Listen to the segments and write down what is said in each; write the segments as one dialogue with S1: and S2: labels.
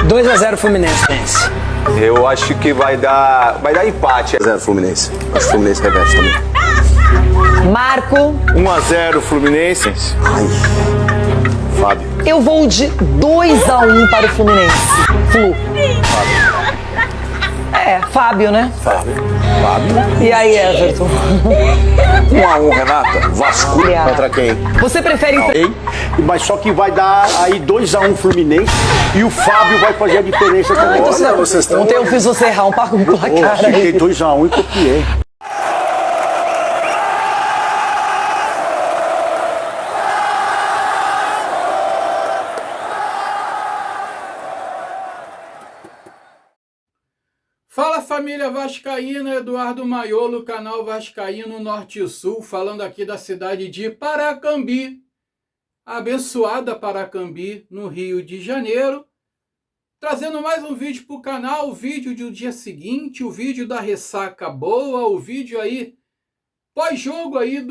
S1: 2-0 Fluminense.
S2: Eu acho que vai dar empate.
S3: 0 Fluminense. Acho que o Fluminense reverte também.
S1: Marco.
S3: 1-0 Fluminense. Ai. Fábio.
S1: Eu vou de 2-1 para o Fluminense. Flu. Fábio, né?
S3: Fábio.
S1: E aí, Everton?
S3: 1-1, Renata. Vasco contra quem?
S1: Você prefere...
S4: Mas só que vai dar aí 2-1 Fluminense e o Fábio vai fazer a diferença também.
S1: Ontem eu fiz você errar um placar
S4: Acertei
S1: aí.
S4: 2-1 e copiei.
S5: Fala família vascaína, Eduardo Maiolo, canal Vascaíno Norte e Sul, falando aqui da cidade de Paracambi, abençoada Paracambi, no Rio de Janeiro, trazendo mais um vídeo para o canal, o vídeo do dia seguinte, o vídeo da ressaca boa, o vídeo aí pós-jogo aí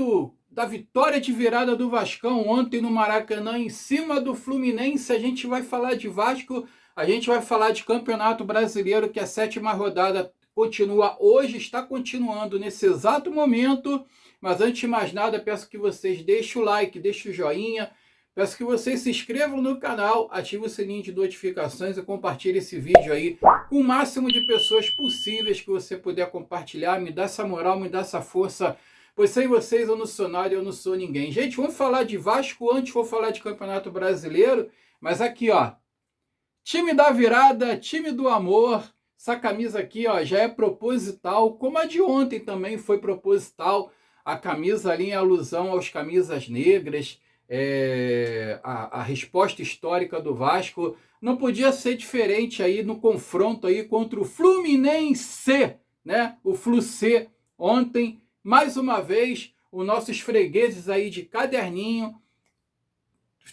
S5: da vitória de virada do Vascão ontem no Maracanã em cima do Fluminense. A gente vai falar de Vasco. A gente vai falar de Campeonato Brasileiro, que a 7ª rodada continua hoje, está continuando nesse exato momento. Mas antes de mais nada, peço que vocês deixem o like, deixem o joinha. Peço que vocês se inscrevam no canal, ativem o sininho de notificações e compartilhem esse vídeo aí com o máximo de pessoas possíveis que você puder compartilhar. Me dá essa moral, me dá essa força. Pois sem vocês eu não sou nada, eu não sou ninguém. Gente, vamos falar de Vasco antes, vou falar de Campeonato Brasileiro. Mas aqui, ó. Time da virada, time do amor, essa camisa aqui ó, já é proposital, como a de ontem também foi proposital, a camisa ali em alusão aos camisas negras, a resposta histórica do Vasco, não podia ser diferente aí no confronto aí contra o Fluminense, né? O Flu-C ontem, mais uma vez, os nossos fregueses aí de caderninho,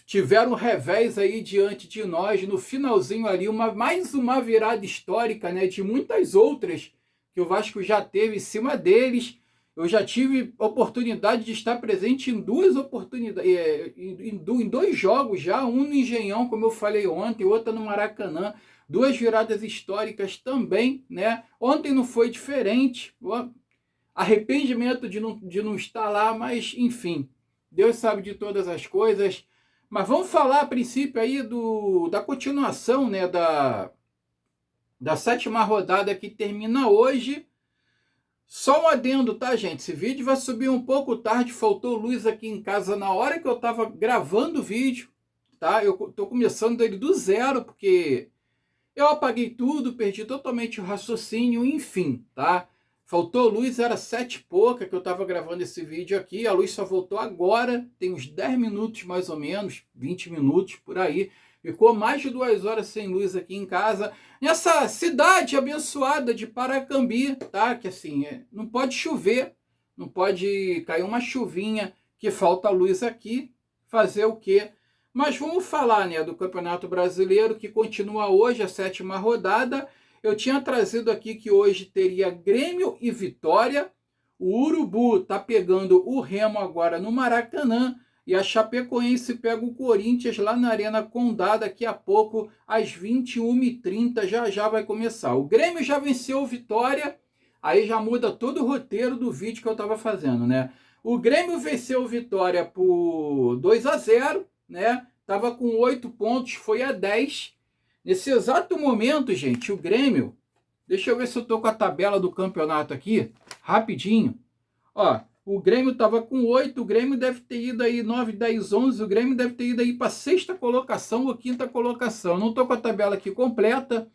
S5: tiveram um revés aí diante de nós, no finalzinho ali, mais uma virada histórica, né, de muitas outras que o Vasco já teve em cima deles. Eu já tive oportunidade de estar presente em duas oportunidades, em 2 jogos já, um no Engenhão, como eu falei ontem, outra no Maracanã, 2 viradas históricas também, né? Ontem não foi diferente, arrependimento de não estar lá, mas enfim, Deus sabe de todas as coisas. Mas vamos falar a princípio aí da continuação, né, da 7ª rodada que termina hoje. Só um adendo, tá, gente? Esse vídeo vai subir um pouco tarde, faltou luz aqui em casa na hora que eu tava gravando o vídeo, tá? Eu tô começando ele do zero, porque eu apaguei tudo, perdi totalmente o raciocínio, enfim, tá? Faltou luz, era 7 e pouca que eu estava gravando esse vídeo aqui. A luz só voltou agora, tem uns 10 minutos mais ou menos, 20 minutos por aí. Ficou mais de 2 horas sem luz aqui em casa. Nessa cidade abençoada de Paracambi, tá? Que assim, não pode chover, não pode cair uma chuvinha que falta luz aqui. Fazer o quê? Mas vamos falar, né, do Campeonato Brasileiro que continua hoje, a 7ª rodada. Eu tinha trazido aqui que hoje teria Grêmio e Vitória. O Urubu tá pegando o Remo agora no Maracanã. E a Chapecoense pega o Corinthians lá na Arena Condá daqui a pouco, às 21h30. Já vai começar. O Grêmio já venceu o Vitória. Aí já muda todo o roteiro do vídeo que eu estava fazendo, né? O Grêmio venceu o Vitória por 2-0, né? Tava com 8 pontos, foi a 10. Nesse exato momento, gente, o Grêmio... Deixa eu ver se eu tô com a tabela do campeonato aqui, rapidinho. Ó, o Grêmio estava com 8, o Grêmio deve ter ido aí 9, 10, 11, o Grêmio deve ter ido aí para a 6ª colocação ou 5ª colocação. Não tô com a tabela aqui completa,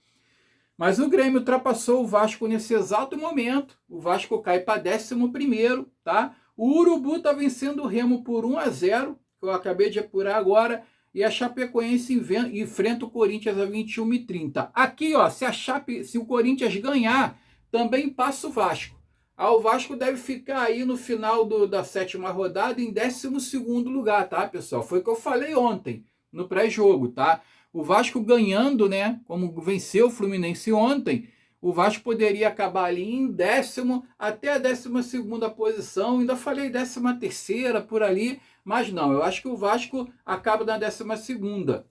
S5: mas o Grêmio ultrapassou o Vasco nesse exato momento. O Vasco cai para 11º, tá? O Urubu tá vencendo o Remo por 1-0, que eu acabei de apurar agora. E a Chapecoense enfrenta o Corinthians a 21h30. Aqui, ó, se o Corinthians ganhar, também passa o Vasco. O Vasco deve ficar aí no final da 7ª rodada em 12º lugar, tá, pessoal? Foi o que eu falei ontem, no pré-jogo, tá? O Vasco ganhando, né, como venceu o Fluminense ontem, o Vasco poderia acabar ali em 10º até a 12ª posição. Ainda falei 13ª por ali, mas não, eu acho que o Vasco acaba na 12ª.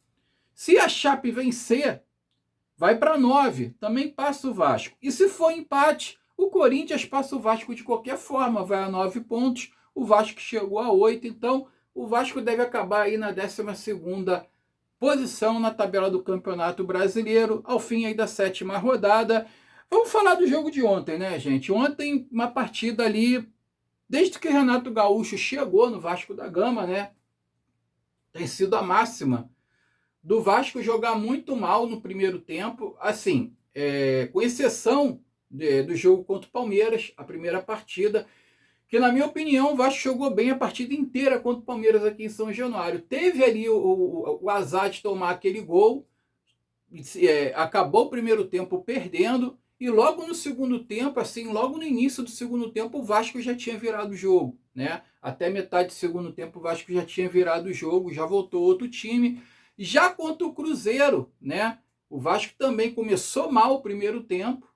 S5: Se a Chape vencer, vai para 9, também passa o Vasco. E se for empate, o Corinthians passa o Vasco de qualquer forma, vai a 9 pontos, o Vasco chegou a 8, então o Vasco deve acabar aí na 12ª posição na tabela do Campeonato Brasileiro, ao fim aí da 7ª rodada. Vamos falar do jogo de ontem, né, gente? Ontem, uma partida ali, desde que o Renato Gaúcho chegou no Vasco da Gama, né, tem sido a máxima do Vasco jogar muito mal no primeiro tempo, assim, com exceção do jogo contra o Palmeiras, a primeira partida, que na minha opinião o Vasco jogou bem a partida inteira contra o Palmeiras aqui em São Januário. Teve ali o azar de tomar aquele gol, acabou o primeiro tempo perdendo, e logo no segundo tempo, assim, logo no início do segundo tempo, o Vasco já tinha virado o jogo, né? Até metade do segundo tempo o Vasco já tinha virado o jogo, já voltou outro time. Já contra o Cruzeiro, né? O Vasco também começou mal o primeiro tempo,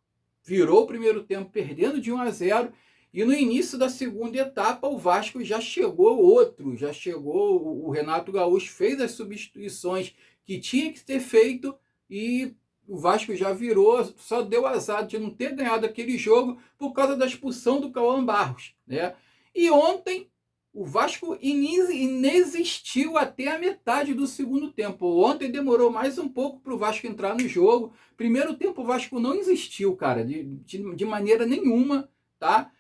S5: virou o primeiro tempo perdendo de 1-0, e no início da segunda etapa o Vasco já chegou o Renato Gaúcho fez as substituições que tinha que ter feito e o Vasco já virou, só deu azar de não ter ganhado aquele jogo por causa da expulsão do Cauã Barros, né? E ontem o Vasco inexistiu até a metade do segundo tempo. Ontem demorou mais um pouco para o Vasco entrar no jogo. Primeiro tempo o Vasco não existiu, cara, de maneira nenhuma, tá?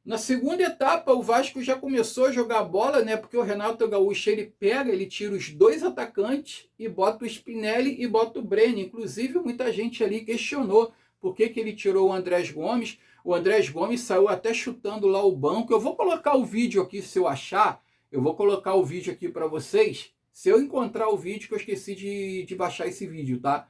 S5: Na segunda etapa o Vasco já começou a jogar bola, né? Porque o Renato Gaúcho ele tira os 2 atacantes e bota o Spinelli e bota o Brenner. Inclusive muita gente ali questionou por que ele tirou o Andrés Gomes. O Andrés Gomes saiu até chutando lá o banco. Eu vou colocar o vídeo aqui, se eu achar. Eu vou colocar o vídeo aqui para vocês. Se eu encontrar o vídeo, que eu esqueci de baixar esse vídeo, tá?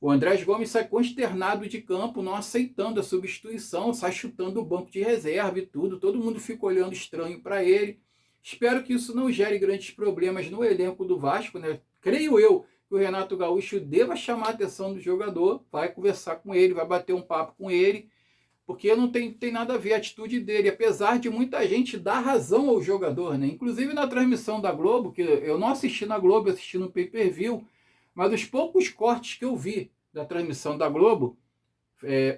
S5: O Andrés Gomes sai consternado de campo, não aceitando a substituição, sai chutando o banco de reserva e tudo. Todo mundo fica olhando estranho para ele. Espero que isso não gere grandes problemas no elenco do Vasco, né? Creio eu que o Renato Gaúcho deva chamar a atenção do jogador, vai conversar com ele, vai bater um papo com ele, porque não tem nada a ver a atitude dele, apesar de muita gente dar razão ao jogador, né? Inclusive na transmissão da Globo, que eu não assisti na Globo, eu assisti no pay-per-view, mas os poucos cortes que eu vi da transmissão da Globo,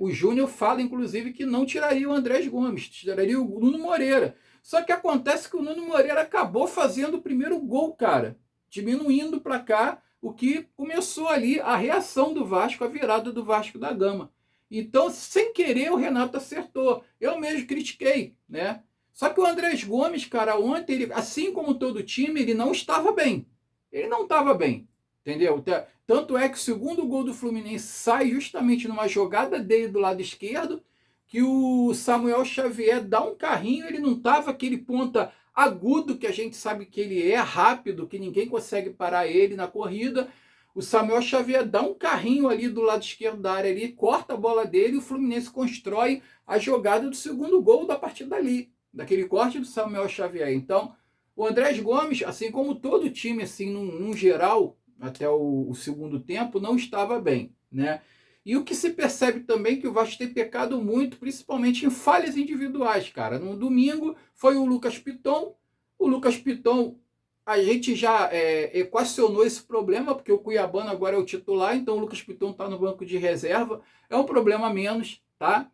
S5: o Júnior fala, inclusive, que não tiraria o Andrés Gomes, tiraria o Nuno Moreira. Só que acontece que o Nuno Moreira acabou fazendo o primeiro gol, cara, diminuindo o placar, o que começou ali a reação do Vasco, a virada do Vasco da Gama. Então, sem querer, o Renato acertou. Eu mesmo critiquei, né? Só que o Andrés Gomes, cara, ontem, ele, assim como todo time, ele não estava bem. Ele não estava bem, entendeu? Tanto é que o segundo gol do Fluminense sai justamente numa jogada dele do lado esquerdo, que o Samuel Xavier dá um carrinho, ele não estava aquele ponta agudo que a gente sabe que ele é, rápido, que ninguém consegue parar ele na corrida. O Samuel Xavier dá um carrinho ali do lado esquerdo da área, ali, corta a bola dele e o Fluminense constrói a jogada do segundo gol da partida ali, daquele corte do Samuel Xavier. Então, o Andrés Gomes, assim como todo o time, assim, num geral, até o segundo tempo, não estava bem, né? E o que se percebe também é que o Vasco tem pecado muito, principalmente em falhas individuais, cara. No domingo foi o Lucas Piton. O Lucas Piton, a gente já equacionou esse problema, porque o Cuiabano agora é o titular, então o Lucas Piton está no banco de reserva. É um problema a menos, tá?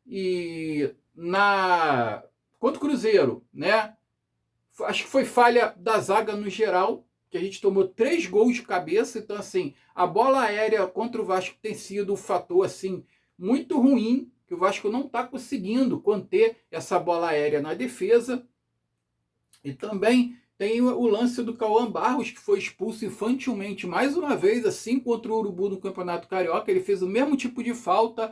S5: E contra o Cruzeiro, né? Acho que foi falha da zaga no geral, que a gente tomou 3 gols de cabeça. Então, assim, a bola aérea contra o Vasco tem sido um fator, assim, muito ruim, que o Vasco não está conseguindo conter essa bola aérea na defesa. E também tem o lance do Cauã Barros, que foi expulso infantilmente mais uma vez, assim, contra o Urubu no Campeonato Carioca. Ele fez o mesmo tipo de falta.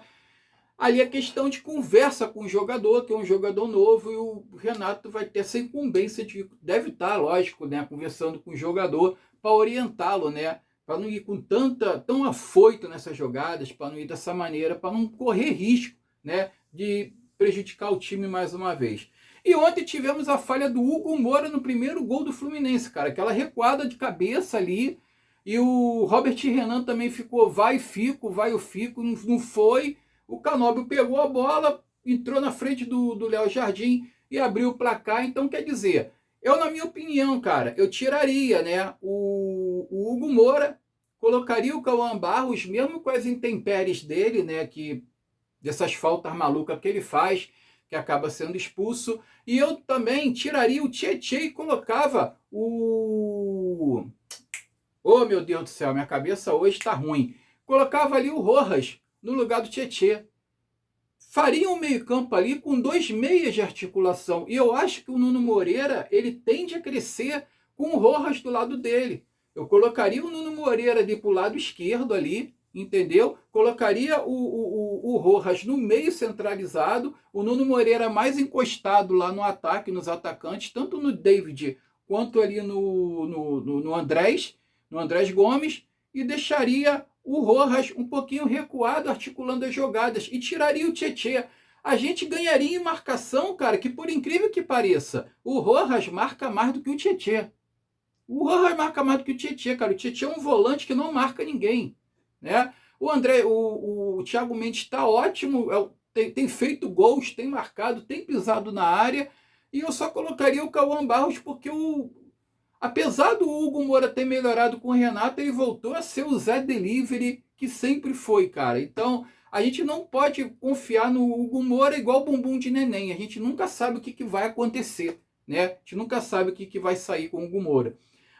S5: Ali é questão de conversa com o jogador, que é um jogador novo, e o Renato vai ter essa incumbência de, deve estar, lógico, né, conversando com o jogador para orientá-lo, né, para não ir com tão afoito nessas jogadas, para não ir dessa maneira, para não correr risco, né, de prejudicar o time mais uma vez. E ontem tivemos a falha do Hugo Moura no primeiro gol do Fluminense, cara, aquela recuada de cabeça ali, e o Robert Renan também ficou vai o fico, não foi. O Canóbio pegou a bola, entrou na frente do Léo Jardim e abriu o placar. Então, quer dizer, eu, na minha opinião, cara, eu tiraria, né, o Hugo Moura, colocaria o Cauã Barros, mesmo com as intempéries dele, né, dessas faltas malucas que ele faz, que acaba sendo expulso, e eu também tiraria o Tietê e colocava o... Oh, meu Deus do céu, minha cabeça hoje está ruim. Colocava ali o Rojas no lugar do Tietê. Faria um meio-campo ali com 2 meias de articulação. E eu acho que o Nuno Moreira, ele tende a crescer com o Rojas do lado dele. Eu colocaria o Nuno Moreira ali para o lado esquerdo ali, entendeu? Colocaria o Rojas no meio centralizado, o Nuno Moreira mais encostado lá no ataque, nos atacantes, tanto no David quanto ali no Andrés Gomes, e deixaria o Rojas um pouquinho recuado, articulando as jogadas, e tiraria o Tietê. A gente ganharia em marcação, cara, que por incrível que pareça, o Rojas marca mais do que o Tietê. O Rojas marca mais do que o Tietê, cara. O Tietê é um volante que não marca ninguém, né? O Thiago Mendes está ótimo, tem feito gols, tem marcado, tem pisado na área, e eu só colocaria o Cauã Barros porque apesar do Hugo Moura ter melhorado com o Renato, ele voltou a ser o Zé Delivery que sempre foi, cara. Então, a gente não pode confiar no Hugo Moura igual bumbum de neném. A gente nunca sabe o que vai acontecer, né? A gente nunca sabe o que vai sair com o Hugo Moura.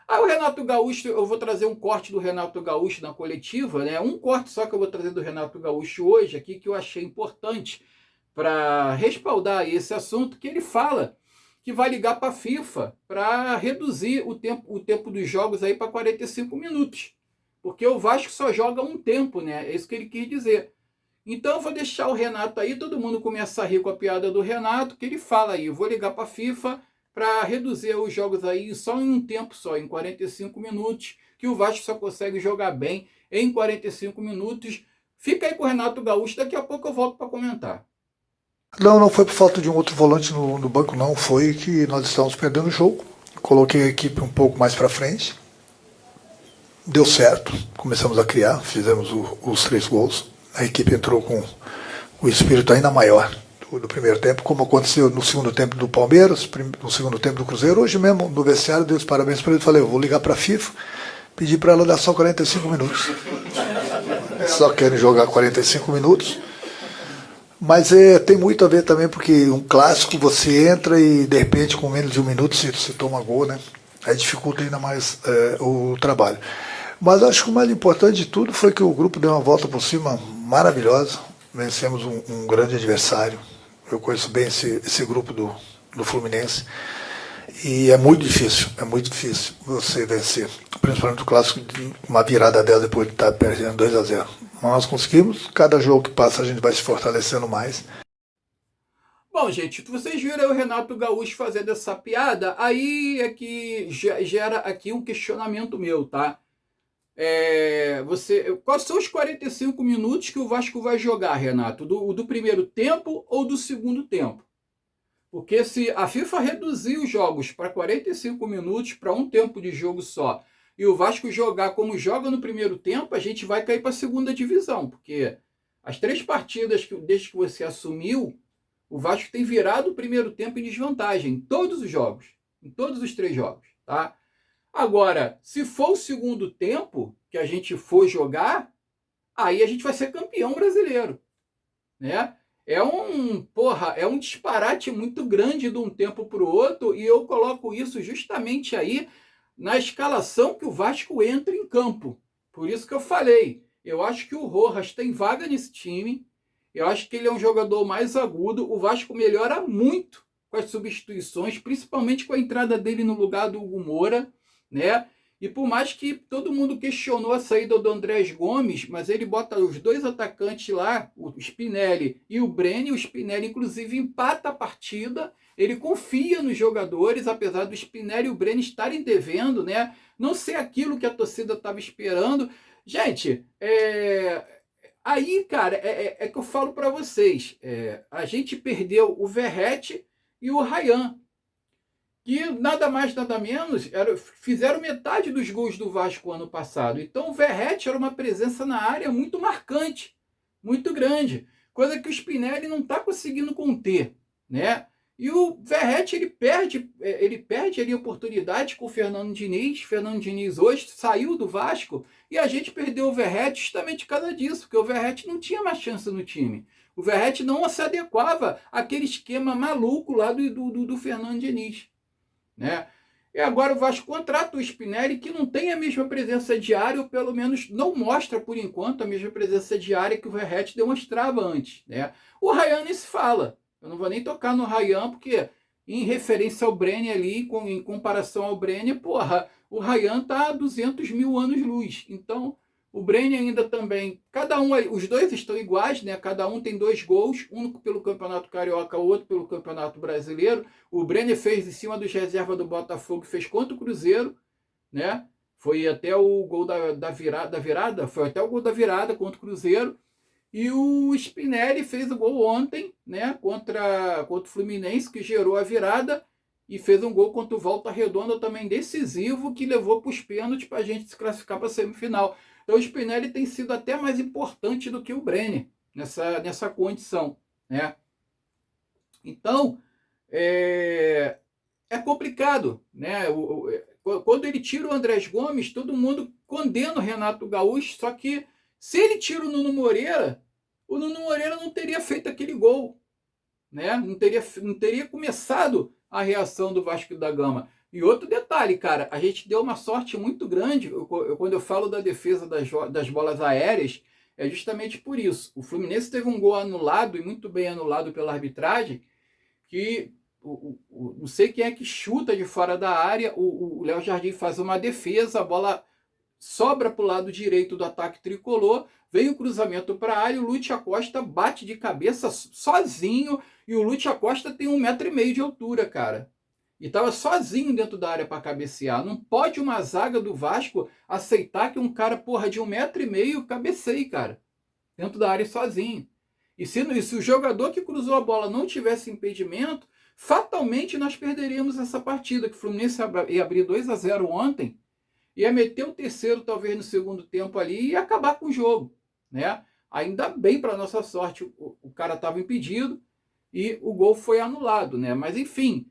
S5: O Renato Gaúcho, eu vou trazer um corte do Renato Gaúcho na coletiva, né? Um corte só que eu vou trazer do Renato Gaúcho hoje aqui, que eu achei importante para respaldar esse assunto, que ele fala que vai ligar para a FIFA para reduzir o tempo dos jogos aí para 45 minutos. Porque o Vasco só joga um tempo, né? É isso que ele quis dizer. Então eu vou deixar o Renato aí, todo mundo começa a rir com a piada do Renato, que ele fala aí, eu vou ligar para a FIFA para reduzir os jogos aí só em um tempo só, em 45 minutos, que o Vasco só consegue jogar bem em 45 minutos. Fica aí com o Renato Gaúcho, daqui a pouco eu volto para comentar.
S6: Não foi por falta de um outro volante no banco, não. Foi que nós estávamos perdendo o jogo. Coloquei a equipe um pouco mais para frente. Deu certo. Começamos a criar, fizemos os 3 gols. A equipe entrou com o espírito ainda maior do primeiro tempo, como aconteceu no segundo tempo do Palmeiras, no segundo tempo do Cruzeiro. Hoje mesmo, no vestiário, dei os parabéns para ele. Falei, eu vou ligar para a FIFA, pedir para ela dar só 45 minutos. Só querem jogar 45 minutos. Mas tem muito a ver também, porque um clássico você entra e de repente com menos de um minuto você toma gol, né? Aí dificulta ainda mais o trabalho. Mas acho que o mais importante de tudo foi que o grupo deu uma volta por cima maravilhosa. Vencemos um grande adversário. Eu conheço bem esse grupo do Fluminense. E é muito difícil você vencer. Principalmente o clássico, uma virada dela depois de estar perdendo 2-0. Nós conseguimos, cada jogo que passa a gente vai se fortalecendo mais.
S5: Bom, gente, vocês viram o Renato Gaúcho fazendo essa piada, aí é que gera aqui um questionamento meu, tá? Quais são os 45 minutos que o Vasco vai jogar, Renato? Do primeiro tempo ou do segundo tempo? Porque se a FIFA reduzir os jogos para 45 minutos, para um tempo de jogo só, e o Vasco jogar como joga no primeiro tempo, a gente vai cair para a segunda divisão, porque as 3 partidas desde que você assumiu, o Vasco tem virado o primeiro tempo em desvantagem, em todos os jogos, em todos os 3 jogos, tá? Agora, se for o segundo tempo que a gente for jogar, aí a gente vai ser campeão brasileiro, né? É um disparate muito grande de um tempo para o outro, e eu coloco isso justamente aí na escalação que o Vasco entra em campo. Por isso que eu falei, eu acho que o Rojas tem vaga nesse time, eu acho que ele é um jogador mais agudo, o Vasco melhora muito com as substituições, principalmente com a entrada dele no lugar do Hugo Moura, né? E por mais que todo mundo questionou a saída do Andrés Gomes, mas ele bota os 2 atacantes lá, o Spinelli e o Brenner, o Spinelli inclusive empata a partida, ele confia nos jogadores, apesar do Spinelli e o Brenner estarem devendo, né? Não ser aquilo que a torcida estava esperando. Gente, aí, cara, é que eu falo para vocês, a gente perdeu o Verratti e o Ryan, que nada mais, nada menos, fizeram metade dos gols do Vasco ano passado. Então o Verratti era uma presença na área muito marcante, muito grande, coisa que o Spinelli não está conseguindo conter, né? E o Verratti, ele perde ali a oportunidade com o Fernando Diniz. Fernando Diniz hoje saiu do Vasco E a gente perdeu o Verratti justamente por causa disso, porque o Verratti não tinha mais chance no time. O Verratti não se adequava àquele esquema maluco lá do Fernando Diniz, né? E agora o Vasco contrata o Spinelli, que não tem a mesma presença diária, ou pelo menos não mostra, por enquanto, a mesma presença diária que o Verratti demonstrava antes, né? O Ryan nem se fala. Eu não vou nem tocar no Ryan, porque em referência ao Brenner ali, em comparação ao Brenner, porra, o Ryan tá a 200 mil anos-luz. Então, o Brenner ainda também, os dois estão iguais, né? Cada um tem 2 gols, um pelo Campeonato Carioca, o outro pelo Campeonato Brasileiro. O Brenner fez em cima dos reservas do Botafogo, fez contra o Cruzeiro, né? Foi até o gol da virada, foi até o gol da virada contra o Cruzeiro. E o Spinelli fez o gol ontem, né? Contra o Fluminense, que gerou a virada, e fez um gol contra o Volta Redonda também decisivo, que levou para os pênaltis para a gente se classificar para a semifinal. Então o Spinelli tem sido até mais importante do que o Brenner nessa condição, né? Então, é complicado, né? Quando ele tira o Andrés Gomes, todo mundo condena o Renato Gaúcho, só que se ele tira o Nuno Moreira, o Nuno Moreira não teria feito aquele gol, né? Não teria começado a reação do Vasco da Gama. E outro detalhe, cara, a gente deu uma sorte muito grande. Quando eu falo da defesa das bolas aéreas, é justamente por isso. O Fluminense teve um gol anulado, e muito bem anulado pela arbitragem, que não sei quem é que chuta de fora da área, o Léo Jardim faz uma defesa, a bola sobra para o lado direito do ataque tricolor, vem o cruzamento para a área, o Lúcio Acosta bate de cabeça sozinho, e o Lúcio Acosta tem 1,5 m de altura, cara. E estava sozinho dentro da área para cabecear. Não pode uma zaga do Vasco aceitar que um cara, porra, de 1,5 m cabeceie, cara. Dentro da área sozinho. E se o jogador que cruzou a bola não tivesse impedimento, fatalmente nós perderíamos essa partida. Que o Fluminense ia abrir 2-0 ontem, ia meter o terceiro talvez no segundo tempo ali e ia acabar com o jogo, né? Ainda bem, para nossa sorte, o cara estava impedido e o gol foi anulado, né? Mas enfim,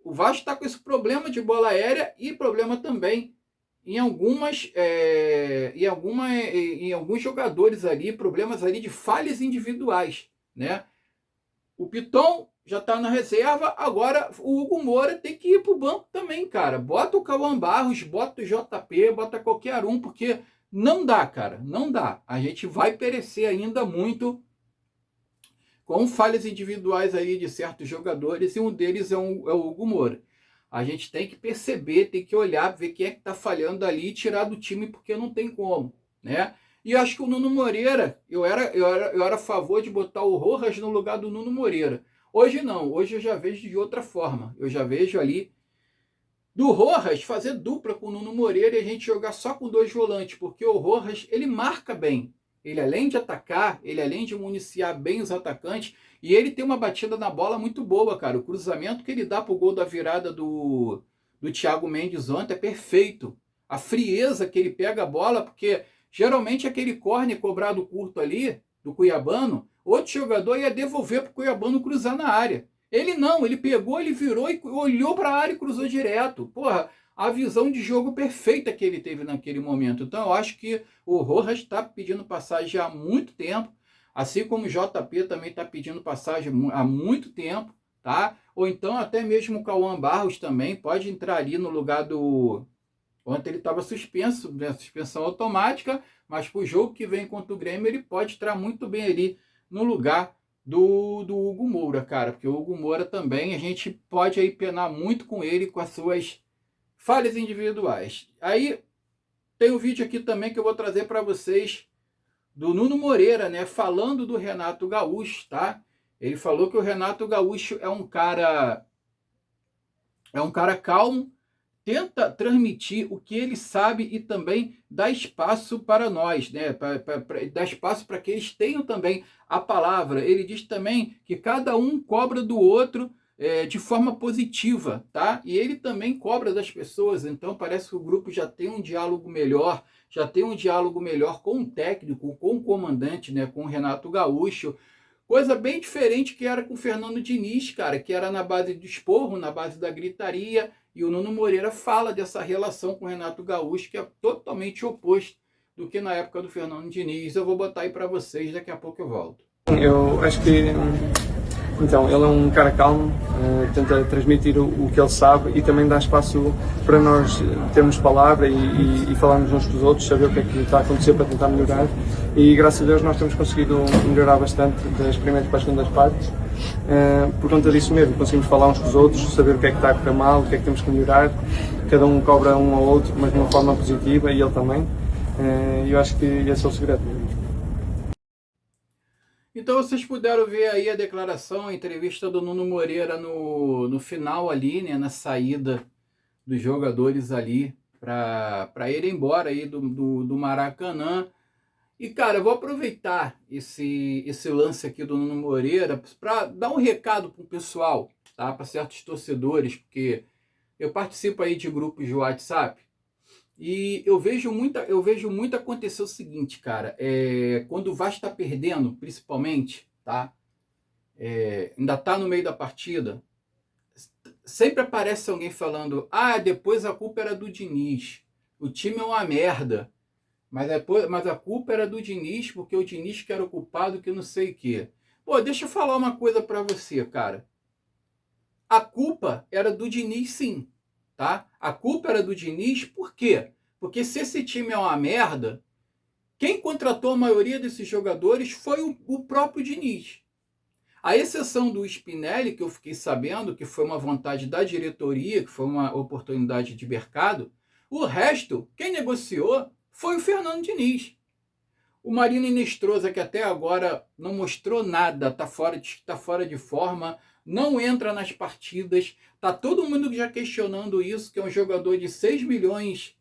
S5: o Vasco está com esse problema de bola aérea e problema também em alguns jogadores ali, problemas ali de falhas individuais, né? O Piton já está na reserva, agora o Hugo Moura tem que ir para o banco também, cara. Bota o Cauã Barros, bota o JP, bota qualquer um, porque não dá, cara, não dá. A gente vai perecer ainda muito com falhas individuais aí de certos jogadores, e um deles é o Hugo Moura. A gente tem que perceber, tem que olhar, ver quem é que está falhando ali e tirar do time, porque não tem como, né? E eu acho que o Nuno Moreira, eu era a favor de botar o Rojas no lugar do Nuno Moreira. Hoje não, hoje eu já vejo de outra forma. Eu já vejo ali do Rojas fazer dupla com o Nuno Moreira e a gente jogar só com 2 volantes, porque o Rojas, ele marca bem. Ele, além de atacar, ele além de municiar bem os atacantes, e ele tem uma batida na bola muito boa, cara. O cruzamento que ele dá pro gol da virada do Thiago Mendes ontem é perfeito. A frieza que ele pega a bola, porque geralmente aquele córner cobrado curto ali, do Cuiabano, outro jogador ia devolver pro Cuiabano cruzar na área. Ele não, ele pegou, ele virou e olhou para a área e cruzou direto. Porra, a visão de jogo perfeita que ele teve naquele momento. Então eu acho que o Rojas está pedindo passagem há muito tempo, assim como o JP também está pedindo passagem há muito tempo, tá? Ou então até mesmo o Cauã Barros também pode entrar ali no lugar do... Ontem ele estava suspenso, né? Suspensão automática, mas para o jogo que vem contra o Grêmio ele pode entrar muito bem ali no lugar do Hugo Moura, cara, porque o Hugo Moura também a gente pode aí penar muito com ele, com as suas falhas individuais. Aí tem um vídeo aqui também que eu vou trazer para vocês do Nuno Moreira, né, falando do Renato Gaúcho, tá? Ele falou que o Renato Gaúcho é um cara calmo, tenta transmitir o que ele sabe e também dá espaço para nós, né? Dá espaço para que eles tenham também a palavra. Ele diz também que cada um cobra do outro de forma positiva, tá? E ele também cobra das pessoas, então parece que o grupo já tem um diálogo melhor, com o técnico, com o comandante, né? Com o Renato Gaúcho. Coisa bem diferente que era com o Fernando Diniz, cara, que era na base do esporro, na base da gritaria, e o Nuno Moreira fala dessa relação com o Renato Gaúcho, que é totalmente oposto do que na época do Fernando Diniz. Eu vou botar aí para vocês, daqui a pouco eu volto.
S7: Eu acho que então, ele é um cara calmo, tenta transmitir o que ele sabe e também dá espaço para nós termos palavra e falarmos uns com os outros, saber o que é que está a acontecer para tentar melhorar. E graças a Deus nós temos conseguido melhorar bastante das primeiras para as segundas partes. Por conta disso mesmo, conseguimos falar uns com os outros, saber o que é que está a correr mal, o que é que temos que melhorar. Cada um cobra um ao outro, mas de uma forma positiva, e ele também. E eu acho que esse é o segredo.
S5: Então vocês puderam ver aí a declaração, a entrevista do Nuno Moreira no final ali, né, na saída dos jogadores ali para ir embora aí do Maracanã. E cara, eu vou aproveitar esse lance aqui do Nuno Moreira para dar um recado pro pessoal, tá? Para certos torcedores, porque eu participo aí de grupos de WhatsApp. E eu vejo muito acontecer o seguinte, cara, quando o Vasco está perdendo, principalmente, tá? Ainda tá no meio da partida, sempre aparece alguém falando, depois a culpa era do Diniz, o time é uma merda, mas a culpa era do Diniz, porque o Diniz que era o culpado, que não sei o quê. Pô, deixa eu falar uma coisa pra você, cara. A culpa era do Diniz, sim. Tá? A culpa era do Diniz, por quê? Porque se esse time é uma merda, quem contratou a maioria desses jogadores foi o próprio Diniz. A exceção do Spinelli, que eu fiquei sabendo que foi uma vontade da diretoria, que foi uma oportunidade de mercado, o resto, quem negociou, foi o Fernando Diniz. O Marino Inestrosa, que até agora não mostrou nada, está fora de forma, não entra nas partidas, tá todo mundo já questionando isso, que é um jogador de 6 milhões,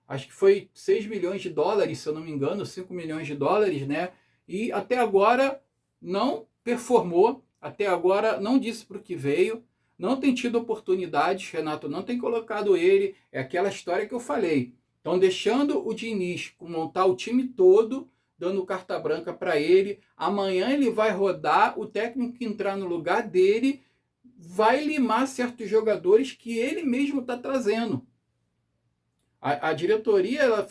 S5: acho que foi 6 milhões de dólares, se eu não me engano, 5 milhões de dólares, né? E até agora não performou, até agora não disse para o que veio, não tem tido oportunidades, Renato não tem colocado ele, é aquela história que eu falei. Estão deixando o Diniz montar o time todo, dando carta branca para ele. Amanhã ele vai rodar, o técnico que entrar no lugar dele vai limar certos jogadores que ele mesmo está trazendo. A diretoria ela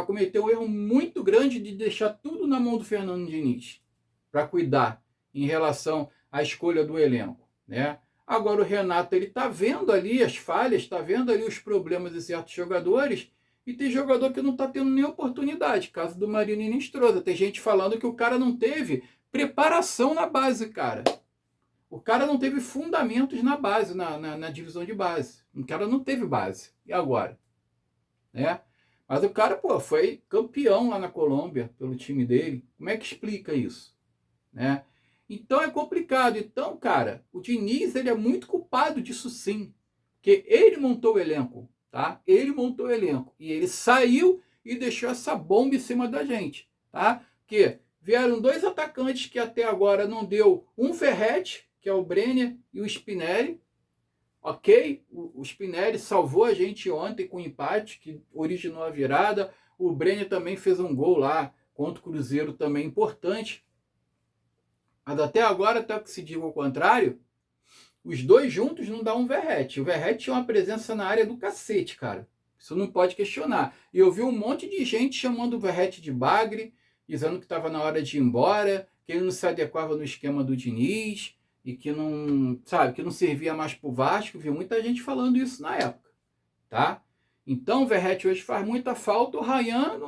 S5: cometeu um erro muito grande de deixar tudo na mão do Fernando Diniz para cuidar em relação à escolha do elenco, né? Agora o Renato ele está vendo ali as falhas, está vendo ali os problemas de certos jogadores. E tem jogador que não está tendo nem oportunidade. Caso do Marino Inestrosa. Tem gente falando que o cara não teve preparação na base, cara. O cara não teve fundamentos na base, na divisão de base. O cara não teve base. E agora? Né? Mas o cara, foi campeão lá na Colômbia pelo time dele. Como é que explica isso? Né? Então é complicado. Então, cara, o Diniz ele é muito culpado disso sim. Porque ele montou o elenco. Tá? Ele montou o elenco e ele saiu e deixou essa bomba em cima da gente, tá? Porque vieram dois atacantes que até agora não deu um Verratti, que é o Brenner, e o Spinelli, ok? O Spinelli salvou a gente ontem com o empate, que originou a virada, o Brenner também fez um gol lá contra o Cruzeiro também importante, mas até agora, até que se diga o contrário, os dois juntos não dá um Verratti. O Verratti tinha uma presença na área do cacete, cara. Isso não pode questionar. E eu vi um monte de gente chamando o Verratti de bagre, dizendo que estava na hora de ir embora, que ele não se adequava no esquema do Diniz, e que não, sabe, que não servia mais pro Vasco. Vi muita gente falando isso na época, tá? Então o Verratti hoje faz muita falta, o Ryan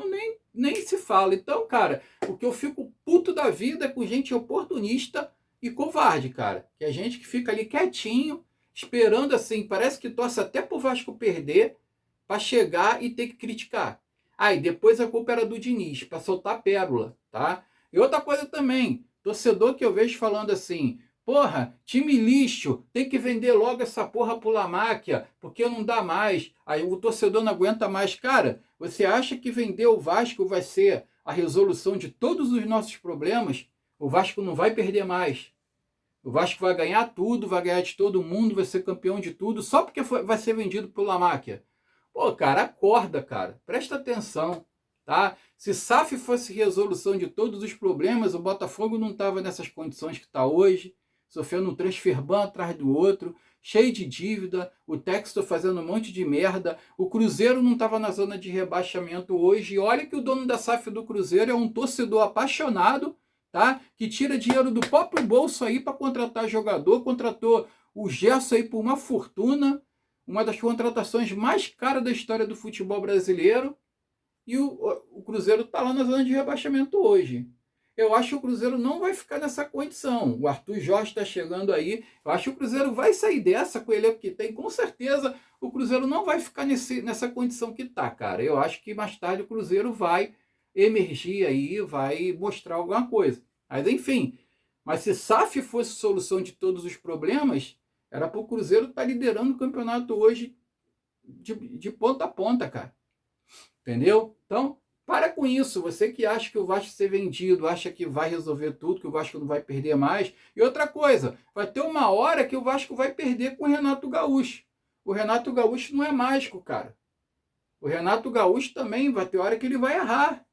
S5: nem se fala. Então, cara, o que eu fico puto da vida é com gente oportunista e covarde, cara. Que é gente que fica ali quietinho, esperando assim, parece que torce até pro Vasco perder, para chegar e ter que criticar. Aí depois a culpa era do Diniz, para soltar pérola, tá? E outra coisa também, torcedor que eu vejo falando assim, porra, time lixo, tem que vender logo essa porra pro Lamáquia, porque não dá mais. Aí o torcedor não aguenta mais. Cara, você acha que vender o Vasco vai ser a resolução de todos os nossos problemas? O Vasco não vai perder mais. O Vasco vai ganhar tudo, vai ganhar de todo mundo, vai ser campeão de tudo, só porque vai ser vendido pela máquina. Pô, cara, acorda, cara. Presta atenção, tá? Se SAF fosse resolução de todos os problemas, o Botafogo não estava nessas condições que está hoje, sofrendo um transfer ban atrás do outro. cheio de dívida, o Textor fazendo um monte de merda, o Cruzeiro não estava na zona de rebaixamento hoje, e olha que o dono da SAF do Cruzeiro é um torcedor apaixonado, tá? Que tira dinheiro do próprio bolso aí para contratar jogador, contratou o Gerson aí por uma fortuna, uma das contratações mais caras da história do futebol brasileiro, e o Cruzeiro está lá na zona de rebaixamento hoje. Eu acho que o Cruzeiro não vai ficar nessa condição. O Arthur Jorge está chegando aí. Eu acho que o Cruzeiro vai sair dessa com o elenco que tem. Com certeza o Cruzeiro não vai ficar nessa condição que está, cara. Eu acho que mais tarde o Cruzeiro vai emergir aí, vai mostrar alguma coisa. Mas enfim, mas se SAF fosse solução de todos os problemas, era para o Cruzeiro estar liderando o campeonato hoje de ponta a ponta, cara. Entendeu? Então, para com isso. Você que acha que o Vasco ser vendido, acha que vai resolver tudo, que o Vasco não vai perder mais. E outra coisa, vai ter uma hora que o Vasco vai perder com o Renato Gaúcho. O Renato Gaúcho não é mágico, cara. O Renato Gaúcho também vai ter hora que ele vai errar.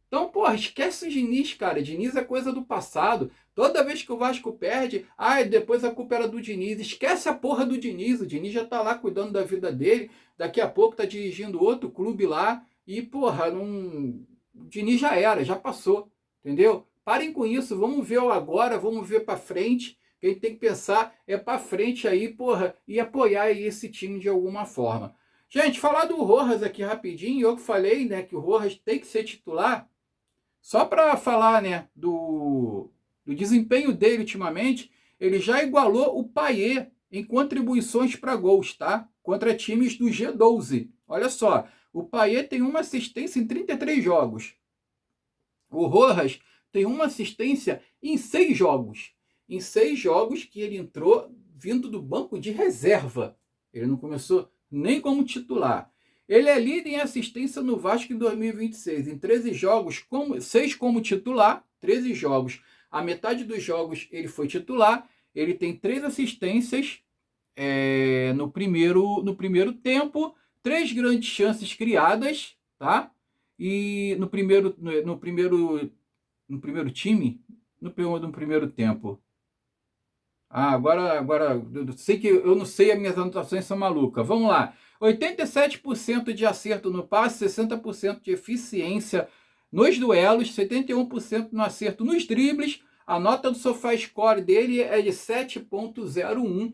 S5: Então, porra, esquece o Diniz, cara. Diniz é coisa do passado. Toda vez que o Vasco perde, depois a culpa era do Diniz. Esquece a porra do Diniz. O Diniz já tá lá cuidando da vida dele. Daqui a pouco tá dirigindo outro clube lá. E, porra, o Diniz já era, já passou. Entendeu? Parem com isso. Vamos ver o agora, vamos ver pra frente. Quem tem que pensar é pra frente aí, porra, e apoiar aí esse time de alguma forma. Gente, falar do Rojas aqui rapidinho. Eu que falei, né, que o Rojas tem que ser titular. Só para falar, né, do desempenho dele ultimamente, ele já igualou o Payet em contribuições para gols, tá? Contra times do G12. Olha só, o Payet tem uma assistência em 33 jogos. O Rojas tem uma assistência em 6 jogos. Em 6 jogos que ele entrou vindo do banco de reserva. Ele não começou nem como titular. Ele é líder em assistência no Vasco em 2026. Em 13 jogos, 6 como titular, 13 jogos. A metade dos jogos ele foi titular. Ele tem 3 assistências no primeiro tempo. 3 grandes chances criadas, tá? E no primeiro tempo. Agora eu não sei, as minhas anotações são malucas. Vamos lá. 87% de acerto no passe, 60% de eficiência nos duelos, 71% no acerto nos dribles. A nota do SofaScore dele é de 7.01.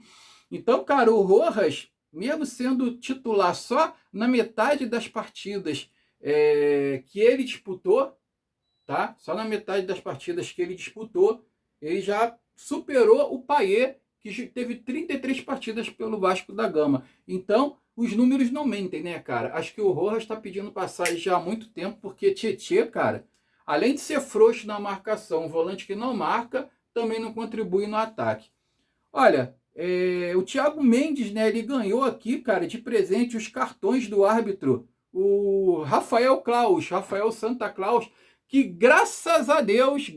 S5: Então, cara, o Rojas, mesmo sendo titular só na metade das partidas que ele disputou, tá? Só na metade das partidas que ele disputou, ele já superou o Payet, que teve 33 partidas pelo Vasco da Gama. Então, os números não mentem, né, cara? Acho que o Rojas está pedindo passagem já há muito tempo, porque Tietê, cara, além de ser frouxo na marcação, um volante que não marca, também não contribui no ataque. Olha, o Thiago Mendes, né, ele ganhou aqui, cara, de presente os cartões do árbitro, o Rafael Santa Claus, que graças a Deus,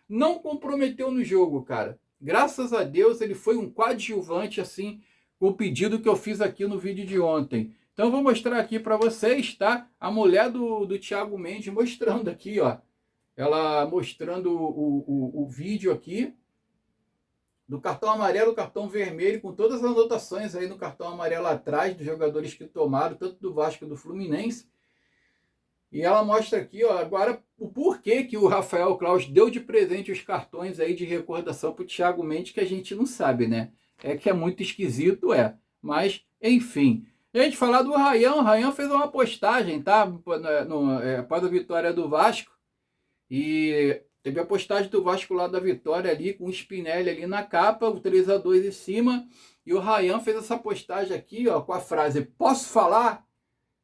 S5: não comprometeu no jogo, cara. Graças a Deus, ele foi um coadjuvante, assim, o pedido que eu fiz aqui no vídeo de ontem. Então, eu vou mostrar aqui para vocês, tá? A mulher do Thiago Mendes mostrando aqui, ó. Ela mostrando o vídeo aqui do cartão amarelo, cartão vermelho, com todas as anotações aí no cartão amarelo atrás dos jogadores que tomaram, tanto do Vasco quanto do Fluminense. E ela mostra aqui, ó, agora o porquê que o Rafael Claus deu de presente os cartões aí de recordação para o Thiago Mendes, que a gente não sabe, né? É que é muito esquisito, mas enfim. E a gente falar do Ryan, o Ryan fez uma postagem, tá? Após a vitória do Vasco, e teve a postagem do Vasco lá da vitória ali, com o Spinelli ali na capa, o 3-2 em cima, e o Ryan fez essa postagem aqui, ó, com a frase, posso falar?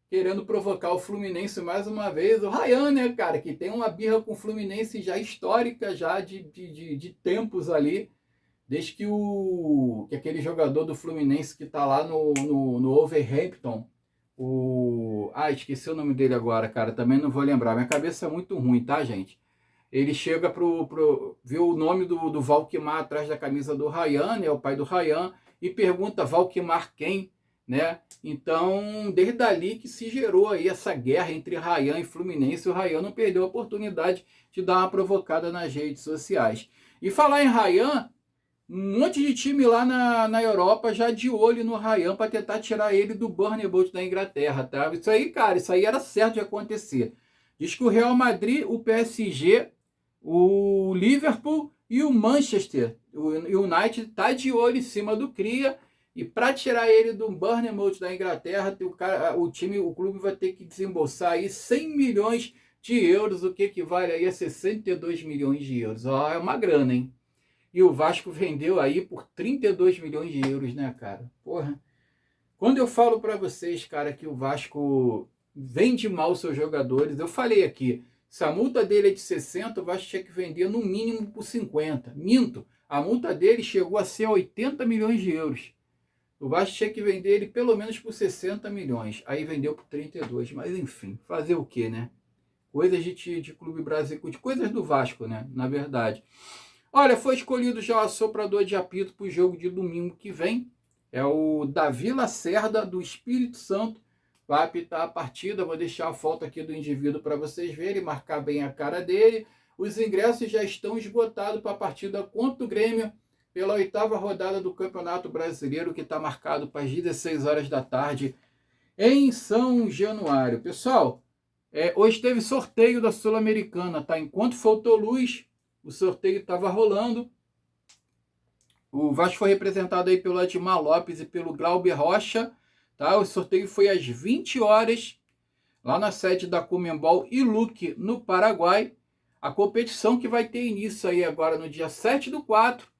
S5: Querendo provocar o Fluminense mais uma vez. O Ryan, né, cara, que tem uma birra com o Fluminense já histórica, já de tempos ali, desde que aquele jogador do Fluminense que tá lá no Wolverhampton, esqueci o nome dele agora, cara, também não vou lembrar, minha cabeça é muito ruim, tá, gente? Ele chega ver o nome do Valquimar atrás da camisa do Ryan, né, o pai do Ryan, e pergunta, Valquimar quem? Né? Então, desde ali que se gerou aí essa guerra entre Ryan e Fluminense, o Ryan não perdeu a oportunidade de dar uma provocada nas redes sociais. E falar em Ryan, Um monte de time lá na Europa já de olho no Ryan para tentar tirar ele do Bournemouth da Inglaterra, tá? Isso aí, cara, isso aí era certo de acontecer. Diz que o Real Madrid, o PSG, o Liverpool e o Manchester, o United, tá de olho em cima do Cria. E para tirar ele do Bournemouth da Inglaterra, o clube vai ter que desembolsar aí 100 milhões de euros, o que equivale aí a 62 milhões de euros. Ó, é uma grana, hein? E o Vasco vendeu aí por 32 milhões de euros, né, cara? Porra. Quando eu falo para vocês, cara, que o Vasco vende mal seus jogadores, eu falei aqui, se a multa dele é de 60, o Vasco tinha que vender no mínimo por 50. Minto, a multa dele chegou a ser 80 milhões de euros. O Vasco tinha que vender ele pelo menos por 60 milhões. Aí vendeu por 32. Mas enfim, fazer o quê, né? Coisas de clube brasileiro, de coisas do Vasco, né? Na verdade. Olha, foi escolhido já o assoprador de apito para o jogo de domingo que vem. É o Davi Lacerda, do Espírito Santo. Vai apitar a partida. Vou deixar a foto aqui do indivíduo para vocês verem, marcar bem a cara dele. Os ingressos já estão esgotados para a partida contra o Grêmio, pela 8ª rodada do Campeonato Brasileiro, que está marcado para as 16 horas da tarde em São Januário. Pessoal, hoje teve sorteio da Sul-Americana, tá? Enquanto faltou luz, o sorteio estava rolando. O Vasco foi representado aí pelo Admar Lopes e pelo Glauber Rocha, tá? O sorteio foi às 20 horas, lá na sede da Conmebol Iluque, no Paraguai. A competição que vai ter início aí agora no dia 7/4,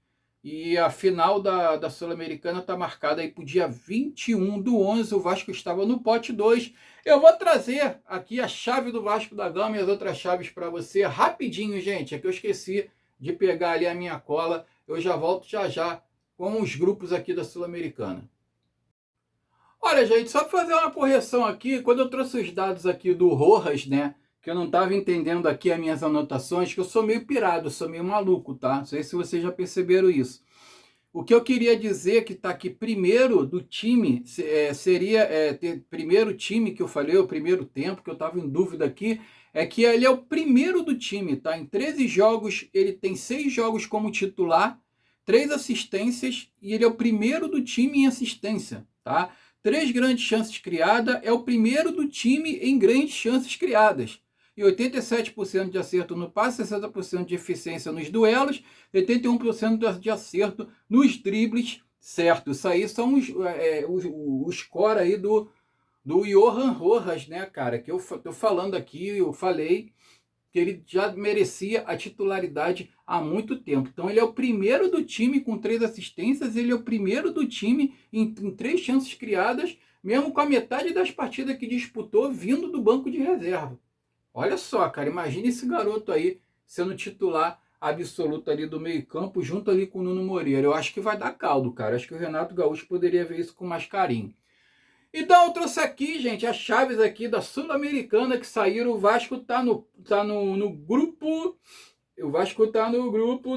S5: e a final da Sul-Americana está marcada aí para o dia 21/11. O Vasco estava no pote 2. Eu vou trazer aqui a chave do Vasco da Gama e as outras chaves para você rapidinho, gente. É que eu esqueci de pegar ali a minha cola. Eu já volto já com os grupos aqui da Sul-Americana. Olha, gente, só para fazer uma correção aqui, quando eu trouxe os dados aqui do Rojas, né, que eu não estava entendendo aqui as minhas anotações, que eu sou meio pirado, eu sou meio maluco, tá? Não sei se vocês já perceberam isso. O que eu queria dizer que está aqui primeiro do time, seria primeiro time que eu falei, o primeiro tempo, que eu estava em dúvida aqui, é que ele é o primeiro do time, tá? Em 13 jogos, ele tem 6 jogos como titular, 3 assistências, e ele é o primeiro do time em assistência, tá? 3 grandes chances criadas, é o primeiro do time em grandes chances criadas. E 87% de acerto no passe, 60% de eficiência nos duelos, 81% de acerto nos dribles, certo? Isso aí são o score aí do Johan Rojas, né, cara? Que eu tô falando aqui, eu falei que ele já merecia a titularidade há muito tempo. Então ele é o primeiro do time com 3 assistências, ele é o primeiro do time em 3 chances criadas, mesmo com a metade das partidas que disputou vindo do banco de reserva. Olha só, cara, imagina esse garoto aí sendo titular absoluto ali do meio campo, junto ali com o Nuno Moreira. Eu acho que vai dar caldo, cara. Acho que o Renato Gaúcho poderia ver isso com mais carinho. Então eu trouxe aqui, gente, as chaves aqui da Sul-Americana que saíram. O Vasco tá no grupo. O Vasco tá no grupo.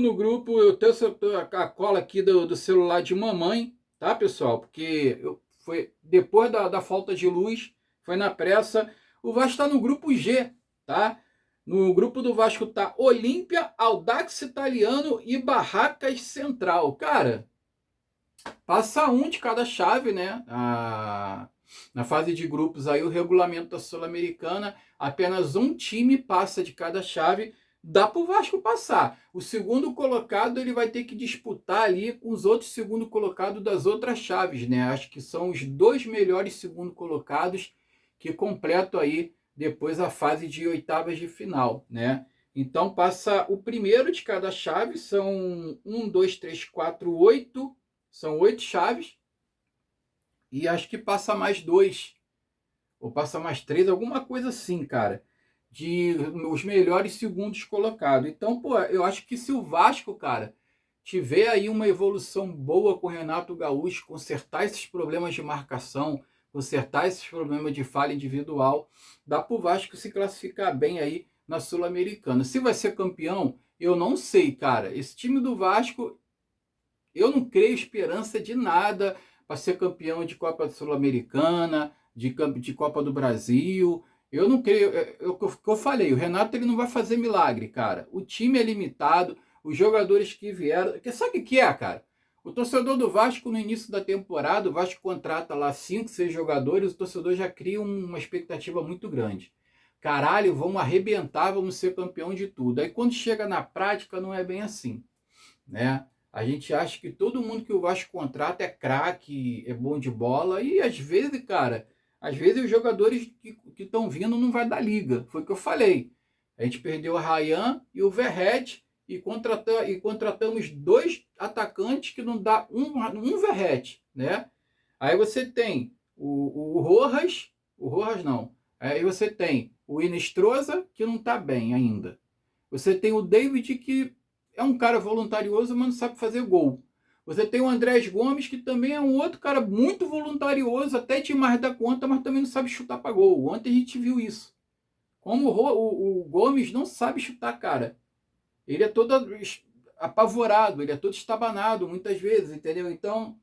S5: Eu tenho a cola aqui do celular de mamãe, tá, pessoal? Porque foi depois da falta de luz, foi na pressa. O Vasco tá no grupo G, tá? No grupo do Vasco tá Olímpia, Audax Italiano e Barracas Central. Cara, passa um de cada chave, né? Na fase de grupos aí, o regulamento da Sul-Americana, apenas um time passa de cada chave. Dá para o Vasco passar. O segundo colocado ele vai ter que disputar ali com os outros segundo colocados das outras chaves, né? Acho que são os 2 melhores segundo colocados que completam aí depois a fase de oitavas de final, né? Então passa o primeiro de cada chave, são 1, 2, 3, 4, 8, são 8 chaves, e acho que passa mais 2, ou passa mais 3, alguma coisa assim, cara, de os melhores segundos colocados. Então, pô, eu acho que se o Vasco, cara, tiver aí uma evolução boa com o Renato Gaúcho, consertar esses problemas de marcação, consertar esses problemas de falha individual, dá para o Vasco se classificar bem aí na Sul-Americana. Se vai ser campeão, eu não sei, cara. Esse time do Vasco, eu não creio esperança de nada para ser campeão de Copa Sul-Americana, de Copa do Brasil. Eu não creio, o que eu falei, o Renato ele não vai fazer milagre, cara. O time é limitado, os jogadores que vieram... Porque sabe o que é, cara? O torcedor do Vasco, no início da temporada, o Vasco contrata lá 5, 6 jogadores, o torcedor já cria uma expectativa muito grande. Caralho, vamos arrebentar, vamos ser campeão de tudo. Aí quando chega na prática, não é bem assim, né? A gente acha que todo mundo que o Vasco contrata é craque, é bom de bola, e às vezes, cara, às vezes os jogadores que estão vindo não vai dar liga. Foi o que eu falei. A gente perdeu o Ryan e o Verratti e contratamos 2 atacantes que não dá um Verratti, né? Aí você tem o Rojas não. Aí você tem o Inestrosa, que não está bem ainda. Você tem o David, que é um cara voluntarioso, mas não sabe fazer gol. Você tem o Andrés Gomes, que também é um outro cara muito voluntarioso, até demais da conta, mas também não sabe chutar para gol. Ontem a gente viu isso. Como o Gomes não sabe chutar, cara. Ele é todo apavorado, ele é todo estabanado muitas vezes, entendeu? Então,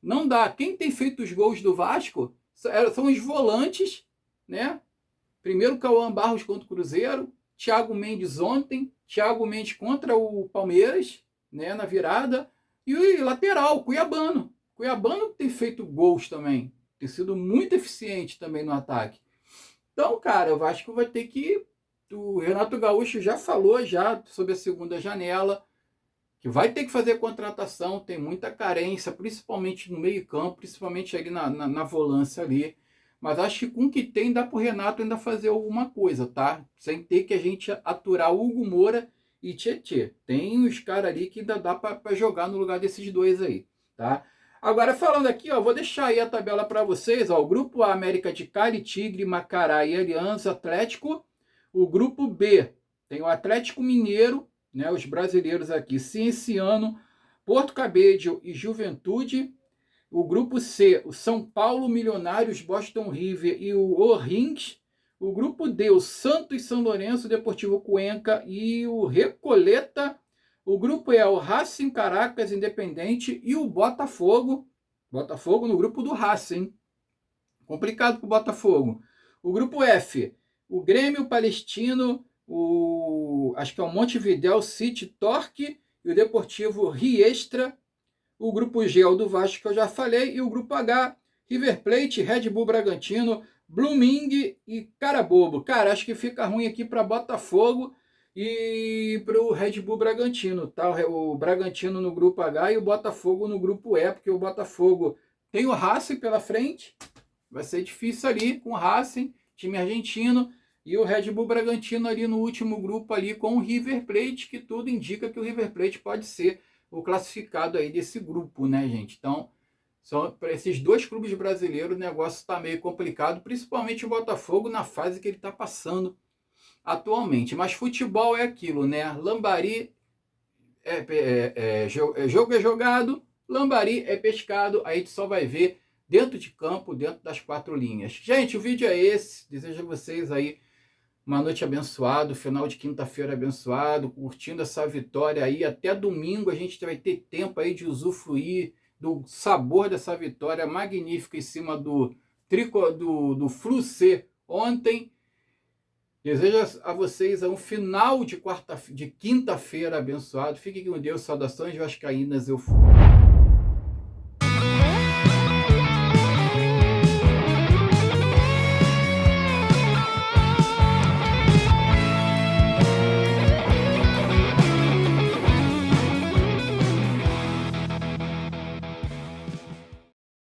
S5: não dá. Quem tem feito os gols do Vasco são os volantes, né? Primeiro Cauã Barros contra o Cruzeiro, Thiago Mendes ontem, Thiago Mendes contra o Palmeiras, né, na virada, e o lateral, Cuiabano. Cuiabano tem feito gols também, tem sido muito eficiente também no ataque. Então, cara, eu acho que vai ter que... O Renato Gaúcho já falou já sobre a segunda janela, que vai ter que fazer contratação, tem muita carência, principalmente no meio-campo, principalmente ali na volância ali. Mas acho que com o que tem dá para o Renato ainda fazer alguma coisa, tá? Sem ter que a gente aturar o Hugo Moura e Tietê. Tem os caras ali que ainda dá para jogar no lugar desses dois aí, tá? Agora falando aqui, ó, vou deixar aí a tabela para vocês, ó, o grupo A, América de Cali, Tigre, Macará e Aliança Atlético. O grupo B tem o Atlético Mineiro, né, os brasileiros aqui, Cienciano, Porto Cabedelo e Juventude. O grupo C, o São Paulo Milionários, Boston River e o O'Rings. O grupo D, o Santos São Lourenço, Deportivo Cuenca e o Recoleta. O grupo E, o Racing Caracas Independente e o Botafogo. Botafogo no grupo do Racing. Complicado para o Botafogo. O grupo F, o Grêmio Palestino, acho que é o Montevidéu City Torque e o Deportivo Riestra. O grupo G é o do Vasco, que eu já falei, e o grupo H, River Plate, Red Bull Bragantino, Blooming e Carabobo. Cara, acho que fica ruim aqui para Botafogo e para o Red Bull Bragantino, tá? O Bragantino no grupo H e o Botafogo no grupo E, porque o Botafogo tem o Racing pela frente, vai ser difícil ali com o Racing, time argentino, e o Red Bull Bragantino ali no último grupo ali com o River Plate, que tudo indica que o River Plate pode ser o classificado aí desse grupo, né, gente? Então, para esses 2 clubes brasileiros, o negócio está meio complicado, principalmente o Botafogo na fase que ele está passando atualmente. Mas futebol é aquilo, né? Lambari jogo é jogado, lambari é pescado, aí a gente só vai ver dentro de campo, dentro das 4 linhas. Gente, o vídeo é esse. Desejo a vocês aí uma noite abençoada, final de quinta-feira abençoado, curtindo essa vitória aí. Até domingo a gente vai ter tempo aí de usufruir do sabor dessa vitória magnífica em cima do Flu-C ontem. Desejo a vocês um final de quinta-feira abençoado. Fiquem com Deus, saudações vascaínas, eu fui.